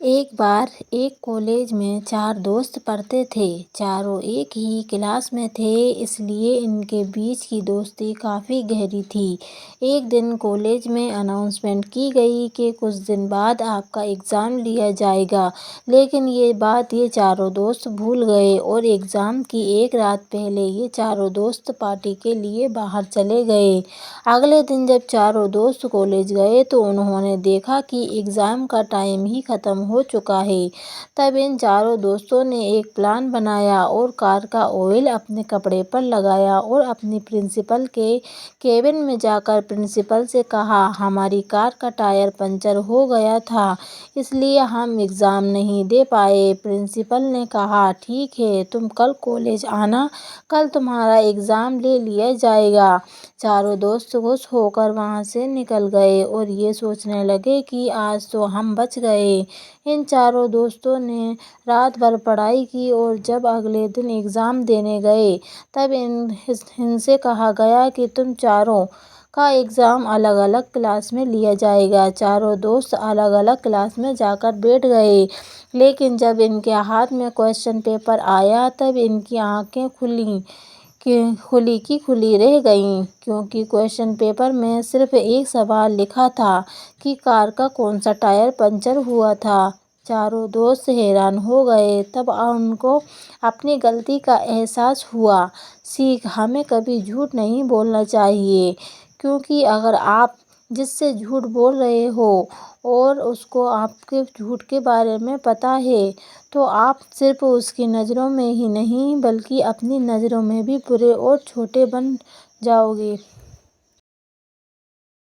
ایک بار ایک کالج میں 4 دوست پڑھتے تھے۔ چاروں ایک ہی کلاس میں تھے، اس لیے ان کے بیچ کی دوستی کافی گہری تھی۔ ایک دن کالج میں اناؤنسمنٹ کی گئی کہ کچھ دن بعد آپ کا ایگزام لیا جائے گا، لیکن یہ بات یہ چاروں دوست بھول گئے اور ایگزام کی ایک رات پہلے یہ چاروں دوست پارٹی کے لیے باہر چلے گئے۔ اگلے دن جب چاروں دوست کالج گئے تو انہوں نے دیکھا کہ ایگزام کا ٹائم ہی ختم ہو چکا ہے۔ تب ان چاروں دوستوں نے ایک پلان بنایا اور کار کا آئل اپنے کپڑے پر لگایا اور اپنی پرنسپل کے کیبن میں جا کر پرنسپل سے کہا، ہماری کار کا ٹائر پنچر ہو گیا تھا، اس لیے ہم ایگزام نہیں دے پائے۔ پرنسپل نے کہا، ٹھیک ہے، تم کل کالج آنا، کل تمہارا ایگزام لے لیا جائے گا۔ چاروں دوست خوش ہو کر وہاں سے نکل گئے اور یہ سوچنے لگے کہ آج تو ہم بچ گئے۔ ان چاروں دوستوں نے رات بھر پڑھائی کی اور جب اگلے دن ایگزام دینے گئے تب ان سے کہا گیا کہ تم چاروں کا ایگزام الگ الگ کلاس میں لیا جائے گا۔ چاروں دوست الگ الگ کلاس میں جا کر بیٹھ گئے، لیکن جب ان کے ہاتھ میں کوسچن پیپر آیا تب ان کی آنکھیں کھلی کی کھلی رہ گئیں، کیونکہ کوسچن پیپر میں صرف ایک سوال لکھا تھا کہ کار کا کون سا ٹائر پنچر ہوا تھا۔ چاروں دوست حیران ہو گئے۔ تب ان کو اپنی غلطی کا احساس ہوا۔ سیکھ: ہمیں کبھی جھوٹ نہیں بولنا چاہیے، کیونکہ اگر آپ جس سے جھوٹ بول رہے ہوں اور اس کو آپ کے جھوٹ کے بارے میں پتہ ہے تو آپ صرف اس کی نظروں میں ہی نہیں بلکہ اپنی نظروں میں بھی برے اور چھوٹے بن جاؤ گے۔